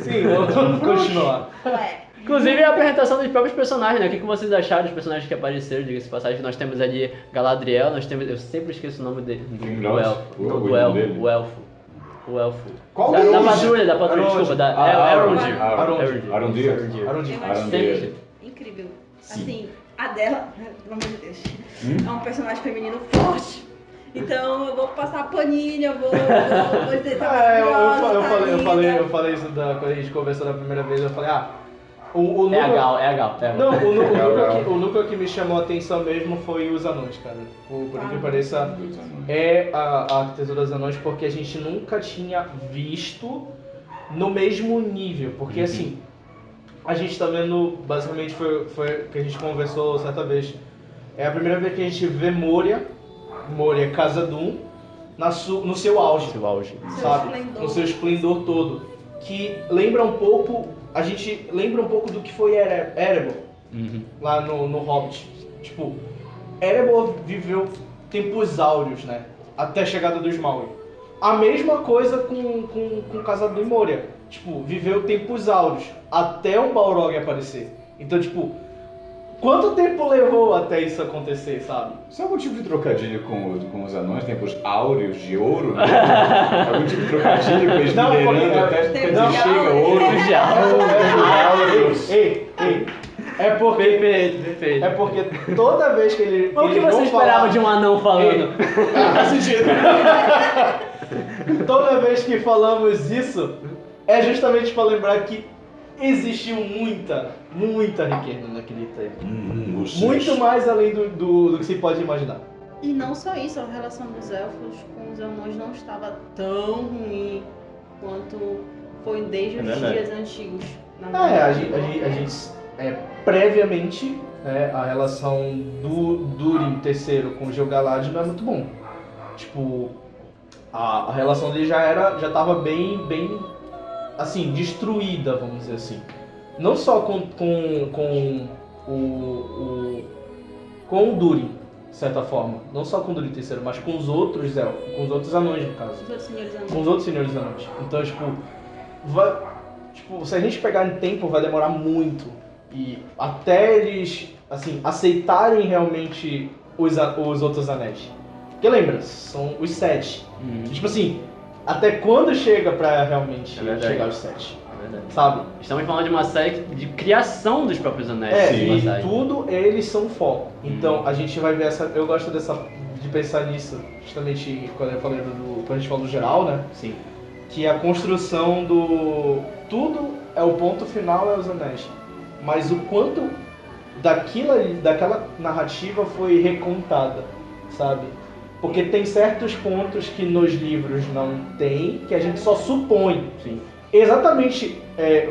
Sim, vamos continuar. Ué. Inclusive a apresentação dos próprios personagens, né? O que vocês acharam dos personagens que apareceram? Diga-se de passagem, nós temos ali Galadriel, nós temos. Eu sempre esqueço o nome dele. Do elfo. Do elfo. O elfo. O elfo. Qual da deles? patrulha, desculpa, da Arondir. Arondir. Eu achei incrível. Assim, a dela, pelo amor de Deus, é um personagem feminino forte. Então eu vou passar paninho, eu vou dizer, tá maravilhosa, Eu falei isso quando a gente conversou da primeira vez, eu falei, o É a Gal. Não, o núcleo que me chamou a atenção mesmo foi os anões, cara. Por que pareça, é a arquitetura dos anões, porque a gente nunca tinha visto no mesmo nível. Porque assim, a gente tá vendo, basicamente foi o que a gente conversou certa vez. É a primeira vez que a gente vê Moria, Khazad-dûm, no seu auge, sabe? No seu esplendor todo. Que lembra um pouco, a gente lembra um pouco do que foi Erebor, lá no Hobbit. Tipo, Erebor viveu tempos áureos, né? Até a chegada do Smaug. A mesma coisa com Khazad-dûm e Moria. Tipo, viveu tempos áureos, até o Balrog aparecer. Então, tipo, quanto tempo levou até isso acontecer, sabe? Isso é algum tipo de trocadilho com os anões? Tempos áureos de ouro, né? Algum tipo de trocadilho com eles minerando até quando chega ouro de áureos. Ei. É porque... Perfeito. É porque toda vez que ele... O que você esperava de um anão falando? Faz sentido. Toda vez que falamos isso, é justamente para lembrar que existiu muita riqueza naquele tempo. Muito mais além do que se pode imaginar. E não só isso, a relação dos elfos com os anões não estava tão ruim quanto foi desde os dias antigos. A gente previamente, a relação do Durin III com o Gil-galad não é muito bom. Tipo, a relação dele já estava bem assim, destruída, vamos dizer assim. Não só com o Durin, de certa forma. Não só com o Durin III, mas com os outros elfos, com os outros anões, no caso. Com os outros senhores anões. Então, se a gente pegar em tempo, vai demorar muito. E até eles, assim, aceitarem realmente os outros anéis. Porque lembra, são os 7. Tipo assim, até quando chega pra realmente chegar aos 7? É verdade. Sabe? Estamos falando de uma série de criação dos próprios anéis. E tudo eles são foco. Então a gente vai ver essa. Eu gosto de pensar nisso, justamente quando eu falei quando a gente falou do geral, né? Sim. Que a construção do. Tudo é o ponto final, é os anéis. Mas o quanto daquela narrativa foi recontada, sabe? Porque tem certos pontos que nos livros não tem, que a gente só supõe. Sim. Exatamente,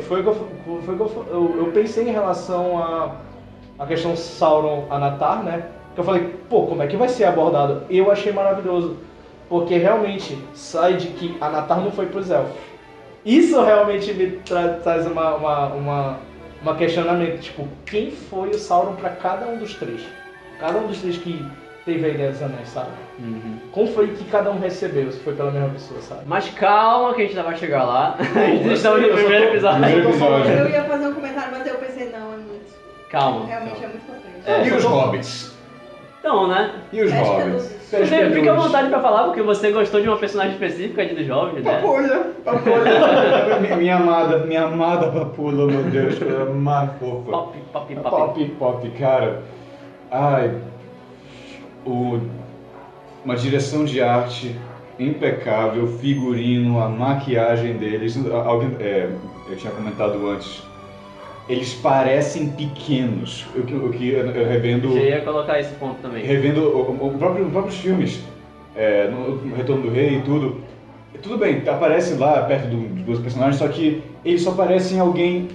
foi o que eu pensei em relação à questão Sauron-Anatar, né? Que eu falei, como é que vai ser abordado? Eu achei maravilhoso, porque realmente sai de que Anatar não foi pros elfos. Isso realmente me traz uma questionamento, tipo, quem foi o Sauron para cada um dos três? Cada um dos três que teve a ideia dos anéis, sabe? Como foi que cada um recebeu, se foi pela mesma pessoa, sabe? Mas calma que a gente ainda vai chegar lá. Estamos no primeiro episódio. Eu ia fazer um comentário, mas eu pensei, não, é muito. Calma. Realmente é muito potente. E os hobbits? Então, né? E os hobbits? Fica à vontade pra falar, porque você gostou de uma personagem específica ali dos jovens, né? Papulha. Minha amada Papula, meu Deus, que ela é mais fofa. Pop, cara. Ai, uma direção de arte impecável, figurino, a maquiagem deles. Eu tinha comentado antes. Eles parecem pequenos. O que eu revendo. Já ia colocar esse ponto também. Revendo os próprios filmes, no Retorno do Rei e tudo. Tudo bem, aparece lá perto dos dois personagens, só que eles só parecem alguém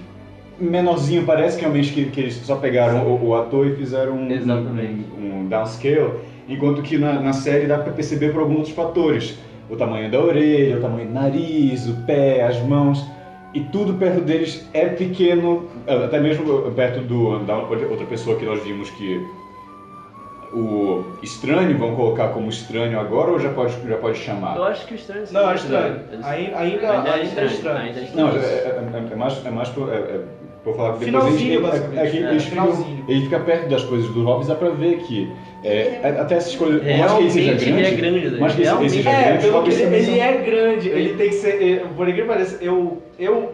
menorzinho. Parece que realmente que eles só pegaram o ator e fizeram um downscale. Enquanto que na série dá pra perceber por alguns outros fatores. O tamanho da orelha, o tamanho do nariz, o pé, as mãos. E tudo perto deles é pequeno, até mesmo perto da outra pessoa que nós vimos que o estranho vão colocar como estranho agora ou já pode chamar? Eu acho que o estranho... Não, é estranho. Ainda é estranho. Ainda é Não, estranho. é mais por falar que depois Finalzinho, basicamente. ele fica perto das coisas do Hobbes, dá pra ver que até essa escolha, por mais que ele seja Realmente ele é grande, grande, mais que ele seja grande, pelo que Hobbes ele é grande, ele tem que ser. Por incrível que pareça, eu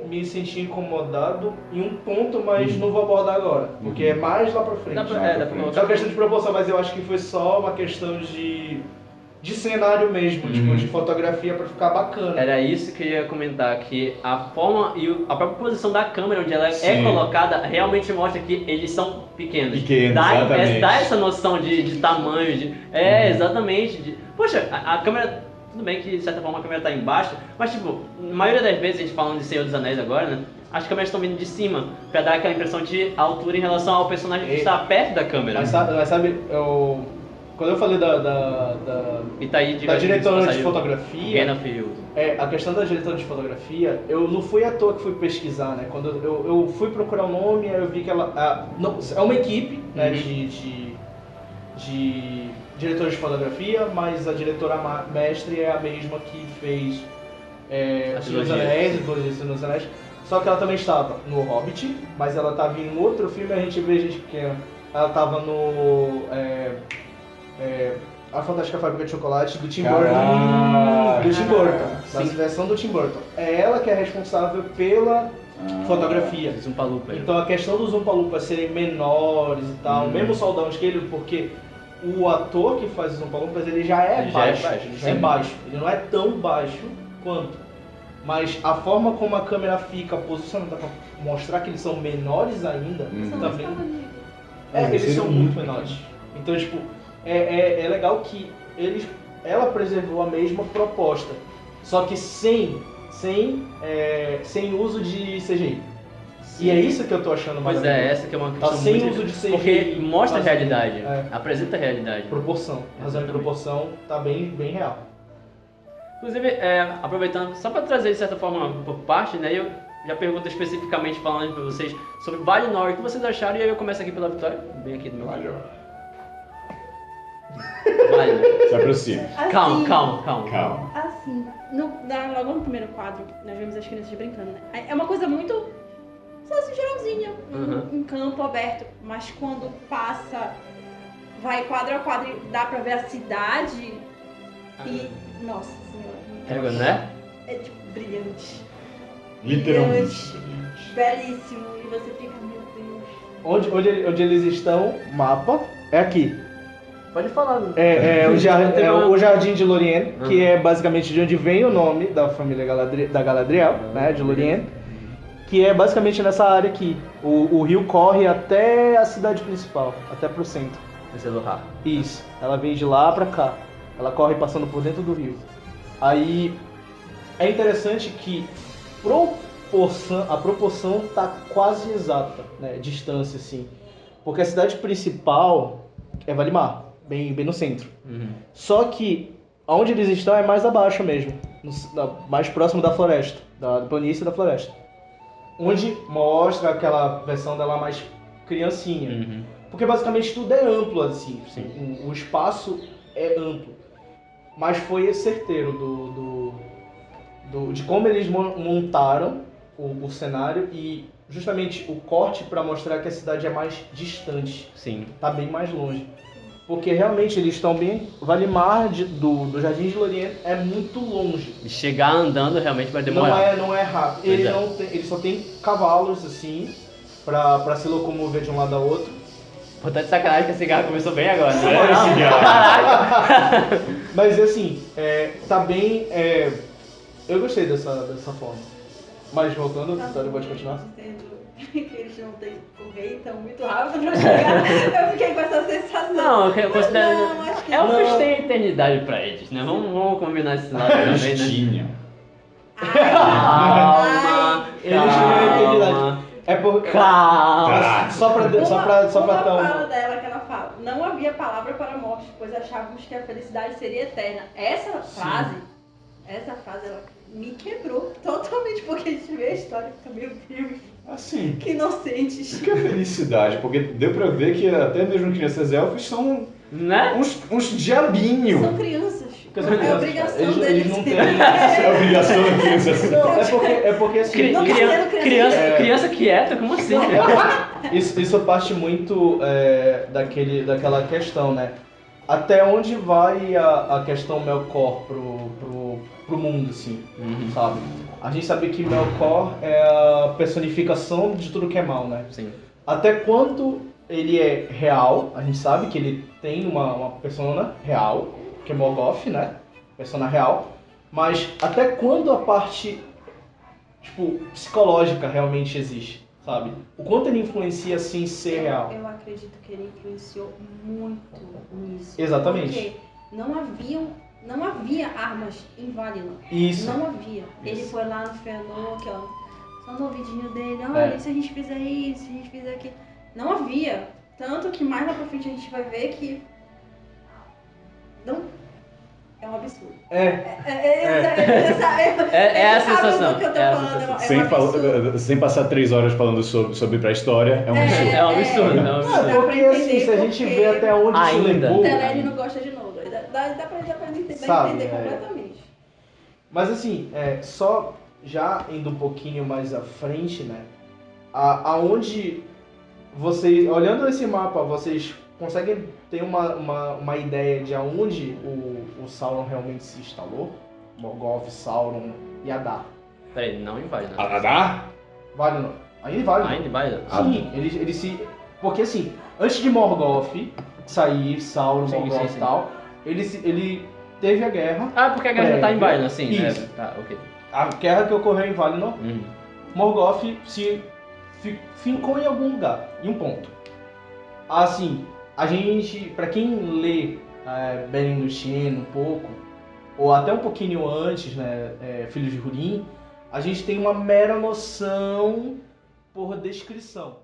me senti incomodado em um ponto, mas não vou abordar agora, porque é mais lá pra frente. Dá pra É uma questão de proporção, mas eu acho que foi só uma questão de cenário mesmo, tipo, de fotografia pra ficar bacana. Era isso que eu ia comentar, que a forma e a própria posição da câmera onde ela é Sim. colocada realmente mostra que eles são pequenos. Exatamente. Dá essa noção de tamanho, exatamente. Poxa, a câmera, tudo bem que de certa forma a câmera tá embaixo, mas tipo, na maioria das vezes, a gente falando de Senhor dos Anéis agora, né? As câmeras estão vindo de cima, pra dar aquela impressão de altura em relação ao personagem que está perto da câmera. Mas sabe, quando eu falei da E tá aí da diretora de passagem, fotografia, Gandalf e o- a questão da diretora de fotografia, eu não fui à toa que fui pesquisar, né? Quando eu fui procurar o nome, aí eu vi que ela é uma equipe, né, de diretores de fotografia, mas a diretora mestre é a mesma que fez O Senhor dos Anéis, depois de Senhor dos Anéis. Só que ela também estava no Hobbit, mas ela estava em um outro filme, a gente vê gente pequena. Ela estava no A Fantástica Fábrica de Chocolate do Tim Burton. Do Tim Burton, da versão do Tim Burton. É ela que é responsável pela fotografia. Zumpa Lupa. Então a questão dos Oompa Loompas serem menores e tal, mesmo soldados que ele, porque o ator que faz os Oompa Loompas, ele já é baixo. Ele não é tão baixo quanto. Mas a forma como a câmera fica posicionada para mostrar que eles são menores ainda, também. Eles são muito menores. Então, tipo, é legal que ela preservou a mesma proposta, só que sem uso de CGI. E é isso que eu tô achando mais Pois é, essa que é uma questão sem muito... uso de CGI. Porque mostra a realidade, É. apresenta a realidade. Proporção. Razão de proporção tá bem real. Inclusive, aproveitando, só para trazer de certa forma por parte, né, eu já pergunto especificamente falando para vocês sobre Valinor, o que vocês acharam, e aí eu começo aqui pela Vitória, bem aqui do meu lado. Valinor. Se aproxima. Assim, Calma. Assim, logo no primeiro quadro, nós vemos as crianças brincando, né? É uma coisa muito, só assim, geralzinha, um campo aberto, mas quando passa, vai quadro a quadro e dá pra ver a cidade e, nossa senhora, Né? é tipo brilhante. Literalmente. Belíssimo, e você fica, meu Deus. Onde eles estão, mapa, é aqui. Pode falar. Né? O Jardim de Lorien, que é basicamente de onde vem o nome da família da Galadriel, né, de Lorien, que é basicamente nessa área aqui. O rio corre até a cidade principal, até pro centro. Esse é Lothar. Isso, ela vem de lá pra cá. Ela corre passando por dentro do rio. Aí é interessante que a proporção tá quase exata, né, distância assim. Porque a cidade principal é Valimar, bem no centro. Só que onde eles estão é mais abaixo mesmo, mais próximo da floresta, da planície da floresta. Onde mostra aquela versão dela mais criancinha. Porque basicamente tudo é amplo assim, o espaço é amplo. Mas foi certeiro de como eles montaram o cenário e justamente o corte para mostrar que a cidade é mais distante. Sim. Tá bem mais longe. Porque realmente eles estão bem... Valimar do Jardim de Lorien é muito longe. E chegar andando realmente vai demorar. Não é rápido. Ele só tem cavalos assim pra se locomover de um lado ao outro. Pô, tá de sacanagem que a cigarra começou bem agora. Né? Caraca! Mas assim, tá bem... eu gostei dessa forma. Mas voltando, Vitória, pode continuar? Que eles não têm que correr tão muito rápido pra chegar. Eu fiquei com essa sensação. Não, eu considero... acho que Elfos têm eternidade pra eles, né? Vamos combinar esse lado também, né? Tinha. Calma, Eles têm eternidade. É porque... Calma. Só pra uma tão... fala dela que ela fala: não havia palavra para a morte, pois achávamos que a felicidade seria eterna. Essa frase, ela me quebrou totalmente, porque a gente vê a história e fica, meu Deus, Assim, que inocentes. que é felicidade, porque deu pra ver que até mesmo crianças elfos são Né? Uns diabinhos. São crianças. Porque são É crianças, obrigação eles deles. não têm... É obrigação da criança. Não, é porque assim... Não quero Criança quieta, como assim? Isso parte muito daquela questão, né? Até onde vai a questão Melkor pro mundo, assim, sabe? A gente sabe que Melkor é a personificação de tudo que é mal, né? Sim. Até quanto ele é real, a gente sabe que ele tem uma persona real, que é Morgoth, né? Persona real. Mas até quando a parte, tipo, psicológica realmente existe, sabe? O quanto ele influencia, assim, ser real. Eu acredito que ele influenciou muito nisso. Exatamente. Porque não havia armas em Valinor. Isso. Não havia. Ele foi lá no Fëanor, que ó, só no ouvidinho dele, olha, e se a gente fizer isso, se a gente fizer aquilo. Não havia. Tanto que mais lá pra frente a gente vai ver que não é um absurdo. É a sensação. Que eu tô É a falando, sensação. Sem passar 3 horas falando sobre pré-história, é um absurdo. É um absurdo, é um absurdo. Porque assim, se a gente vê até onde isso Ainda. levou... O Teleri não gosta de novo. Dá pra entender Sabe, completamente. Mas assim, só já indo um pouquinho mais à frente, né? Aonde vocês, olhando esse mapa, vocês conseguem ter uma ideia de aonde o Sauron realmente se instalou? Morgoth, Sauron e Adar. Peraí, não invade, não. Adar? Valinor. Ainda Valinor. Ainda invade? Sim, ele se... Porque assim, antes de Morgoth sair, Sauron, Sim, Morgoth sim, e sim. tal, ele teve a guerra. Ah, porque a guerra já tá em Valinor, sim. Isso. Tá, ok. A guerra que ocorreu em Valinor, Uhum. Morgoth se fincou em algum lugar, em um ponto. Assim, a gente, pra quem lê Beren Lúthien um pouco, ou até um pouquinho antes, né, Filhos de Húrin, a gente tem uma mera noção por descrição.